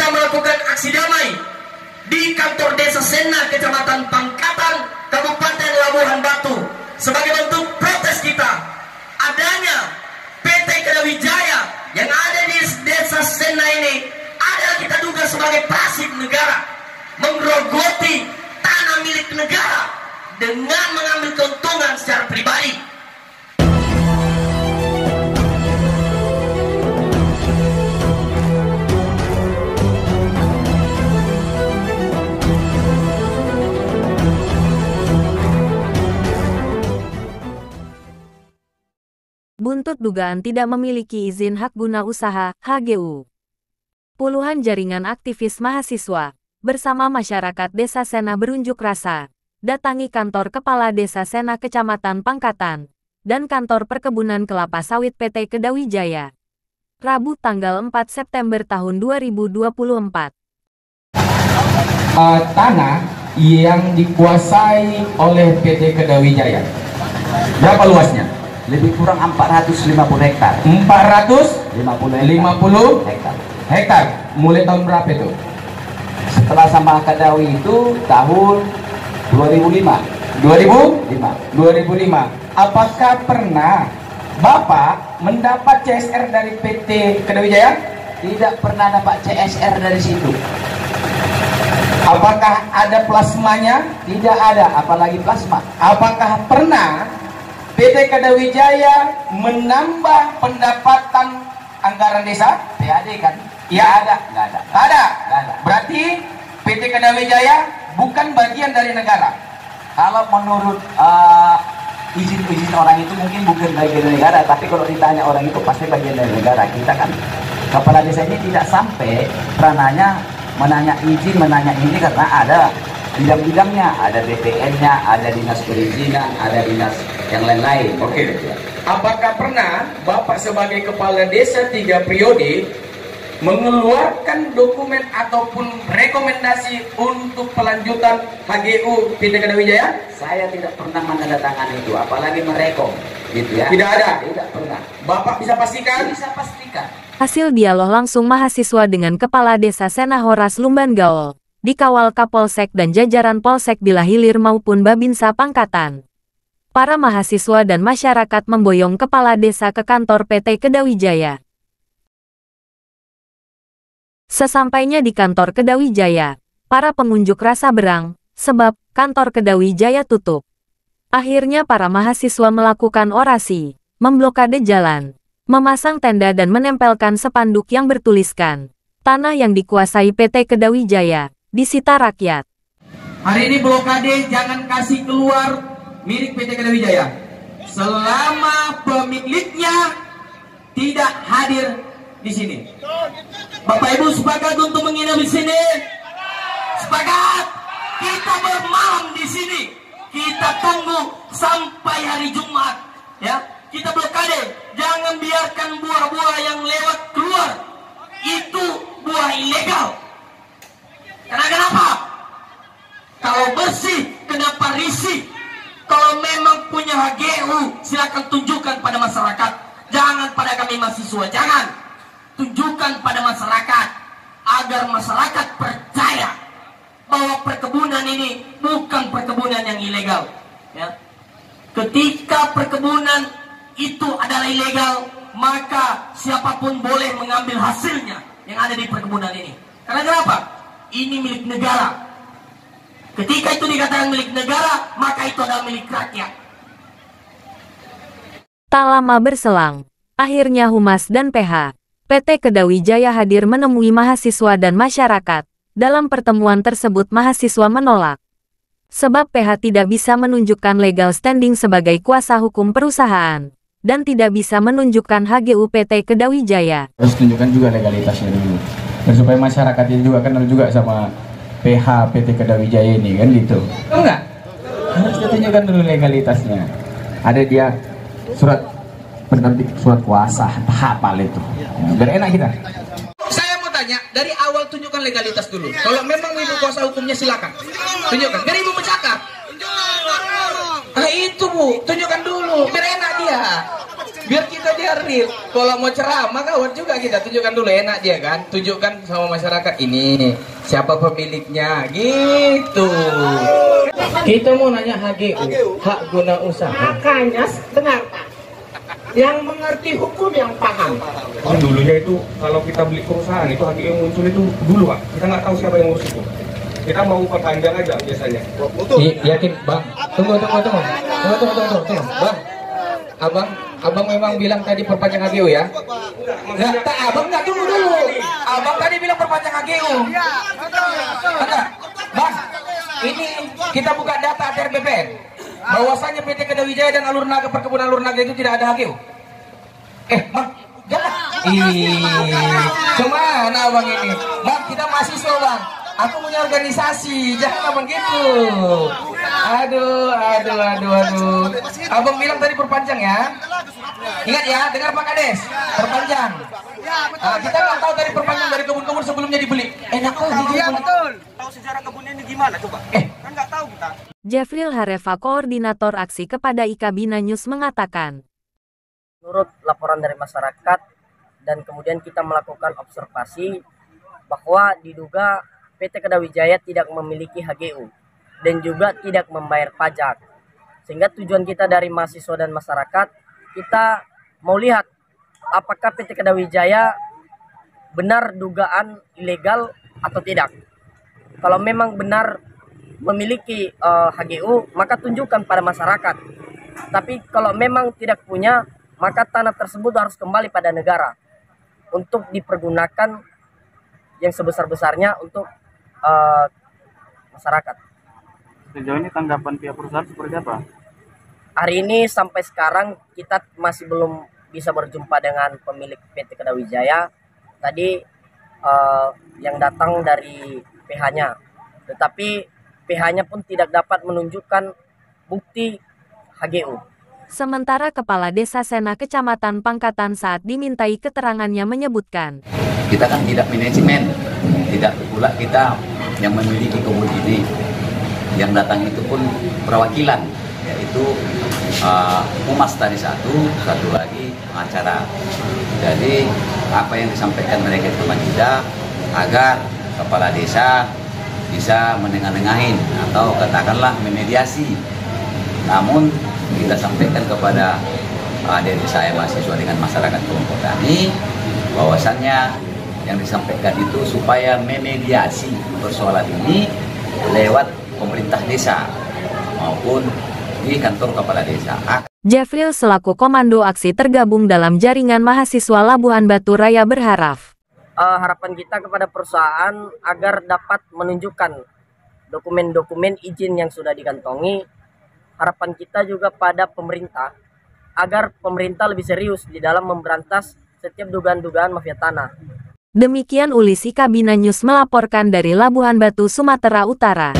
sedang melakukan aksi damai di kantor Desa Sena, Kecamatan Pangkatan, Kabupaten Labuhan Batu, sebagai bentuk protes kita adanya PT Kedawijaya yang ada di Desa Sena ini adalah kita duga sebagai pasif negara, menggerogoti tanah milik negara dengan mengambil keuntungan secara pribadi. Buntut dugaan tidak memiliki izin hak guna usaha (HGU), puluhan jaringan aktivis mahasiswa bersama masyarakat Desa Sena berunjuk rasa datangi kantor Kepala Desa Sena Kecamatan Pangkatan dan kantor Perkebunan Kelapa Sawit PT Kedawijaya, Rabu tanggal 4 September tahun 2024. Tanah yang dikuasai oleh PT Kedawijaya, berapa luasnya? Lebih kurang 450 hektar. 450 hektar. Mulai tahun berapa itu? Setelah sama Kedawi itu tahun 2005. 2005. Apakah pernah Bapak mendapat CSR dari PT Kedawijaya? Tidak pernah dapat CSR dari situ. Apakah ada plasmanya? Tidak ada, apalagi plasma. Apakah pernah PT Kedawijaya menambah pendapatan anggaran desa? PAD kan? Ya, ada. Nggak ada. Nggak ada. Berarti PT Kedawijaya bukan bagian dari negara. Kalau menurut izin-izin orang itu mungkin bukan bagian dari negara, tapi kalau ditanya orang itu pasti bagian dari negara. Kita kan kepala desa ini tidak sampai perananya menanya izin, menanya ini karena ada bidang-bidangnya, ada BPN-nya, ada dinas perizinan, ada dinas yang lain-lain. Oke. Apakah pernah Bapak sebagai kepala desa 3 periode mengeluarkan dokumen ataupun rekomendasi untuk pelanjutan HGU PT Kedawijaya? Saya tidak pernah menandatangani itu, apalagi merekom, gitu ya. Tidak ada? Tidak pernah. Bapak bisa pastikan? Bisa pastikan. Hasil dialog langsung mahasiswa dengan Kepala Desa Sena Horas Lumban Gaol, dikawal Kapolsek dan jajaran Polsek Bila Hilir maupun Babinsa Pangkatan. Para mahasiswa dan masyarakat memboyong Kepala Desa ke kantor PT Kedawijaya. Sesampainya di kantor Kedawijaya, para pengunjuk rasa berang, sebab kantor Kedawijaya tutup. Akhirnya para mahasiswa melakukan orasi, memblokade jalan, memasang tenda dan menempelkan spanduk yang bertuliskan, tanah yang dikuasai PT Kedawijaya disita rakyat. Hari ini blokade jangan kasih keluar milik PT Kedawijaya selama pemiliknya tidak hadir di sini. Bapak Ibu sepakat untuk menginap di sini? Sepakat? Kita bermalam di sini. Kita tunggu sampai hari Jumat. Ya, kita blokade. Jangan biarkan buah-buah yang lewat keluar. Itu buah ilegal. Karena kenapa? Kalau bersih, kenapa risih? Kalau memang punya HGU, silakan tunjukkan pada masyarakat. Jangan pada kami mahasiswa, jangan. Tunjukkan pada masyarakat, agar masyarakat percaya bahwa perkebunan ini bukan perkebunan yang ilegal. Ya. Ketika perkebunan itu adalah ilegal, maka siapapun boleh mengambil hasilnya yang ada di perkebunan ini. Karena kenapa? Ini milik negara. Ketika itu dikatakan milik negara, maka itu adalah milik rakyat. Tak lama berselang, akhirnya Humas dan PH PT Kedawijaya hadir menemui mahasiswa dan masyarakat. Dalam pertemuan tersebut mahasiswa menolak, sebab PH tidak bisa menunjukkan legal standing sebagai kuasa hukum perusahaan, dan tidak bisa menunjukkan HGU PT Kedawijaya. Harus tunjukkan juga legalitasnya dulu. Dan supaya masyarakatnya juga kenal juga sama PH PT Kedawijaya ini, kan gitu. Enggak? Harus ditunjukkan dulu legalitasnya. Ada dia surat penerbit, surat kuasa, hafal itu. Biar enak kita. Saya mau tanya, dari awal tunjukkan legalitas dulu. Kalau memang ibu kuasa hukumnya silakan. Tunjukkan. Biar ibu bercakap. Nah itu Bu, tunjukkan dulu. Biar enak dia. Biar kita dia real. Kalau mau ceramah kawan juga kita tunjukkan dulu, enak dia kan. Tunjukkan sama masyarakat ini siapa pemiliknya gitu. Kita mau nanya HGU, hak guna usaha. Makanya dengar Pak, yang mengerti hukum yang paham. Dulunya itu kalau kita beli perusahaan itu HGU yang muncul itu dulu Pak, kita nggak tahu siapa yang ngurus itu. Kita mau perpanjang aja biasanya. Yakin Bang? Tunggu. Bang, abang memang bilang tadi perpanjang HGU ya? Enggak, abang nggak, tunggu dulu. Abang tadi bilang perpanjang HGU. Bentar, Bang, ini kita buka data ATR BPN. Bahwasanya PT Kedah Wijaya dan Alur Naga Perkebunan Alur Naga itu tidak ada HGU. Bang, jangan. Kemana abang ini? Bang, kita mahasiswa Bang. Aku punya organisasi, jangan abang gitu. Aduh. Abang bilang tadi perpanjang ya. Ingat ya, dengar Pak Kades, perpanjang. Kita nggak tahu dari perpanjang dari kebun-kebun sebelumnya dibeli. Enak lagi dia. Betul. Tahu sejarah kebunnya ini gimana coba? Kan nggak tahu kita. Jeffril Hareva, koordinator aksi kepada IKA Bina News mengatakan, menurut laporan dari masyarakat dan kemudian kita melakukan observasi bahwa diduga PT Kedah Wijaya tidak memiliki HGU dan juga tidak membayar pajak. Sehingga tujuan kita dari mahasiswa dan masyarakat, kita mau lihat apakah PT Kedah Wijaya benar dugaan ilegal atau tidak. Kalau memang benar memiliki HGU, maka tunjukkan pada masyarakat. Tapi kalau memang tidak punya, maka tanah tersebut harus kembali pada negara untuk dipergunakan yang sebesar-besarnya untuk masyarakat. Sejauh ini tanggapan pihak perusahaan seperti apa? Hari ini sampai sekarang kita masih belum bisa berjumpa dengan pemilik PT Kedah Wijaya. Tadi yang datang dari PH-nya, tetapi PH-nya pun tidak dapat menunjukkan bukti HGU. Sementara Kepala Desa Sena Kecamatan Pangkatan saat dimintai keterangannya menyebutkan, Kita kan tidak manajemen, tidak pula kita yang memiliki kebun ini. Yang datang itu pun perwakilan, yaitu humas tadi satu lagi pengacara. Jadi apa yang disampaikan mereka itu tidak, agar kepala desa bisa menengah-nengahin atau katakanlah memediasi. Namun kita sampaikan kepada adik saya mahasiswa dengan masyarakat kelompok tani bahwasannya yang disampaikan itu supaya memediasi persoalan ini lewat pemerintah desa maupun di kantor kepala desa. Jeffril selaku komando aksi tergabung dalam jaringan mahasiswa Labuhan Batu Raya berharap, harapan kita kepada perusahaan agar dapat menunjukkan dokumen-dokumen izin yang sudah dikantongi. Harapan kita juga pada pemerintah agar pemerintah lebih serius di dalam memberantas setiap dugaan-dugaan mafia tanah. Demikian Ulis IKA Bina News melaporkan dari Labuhan Batu, Sumatera Utara.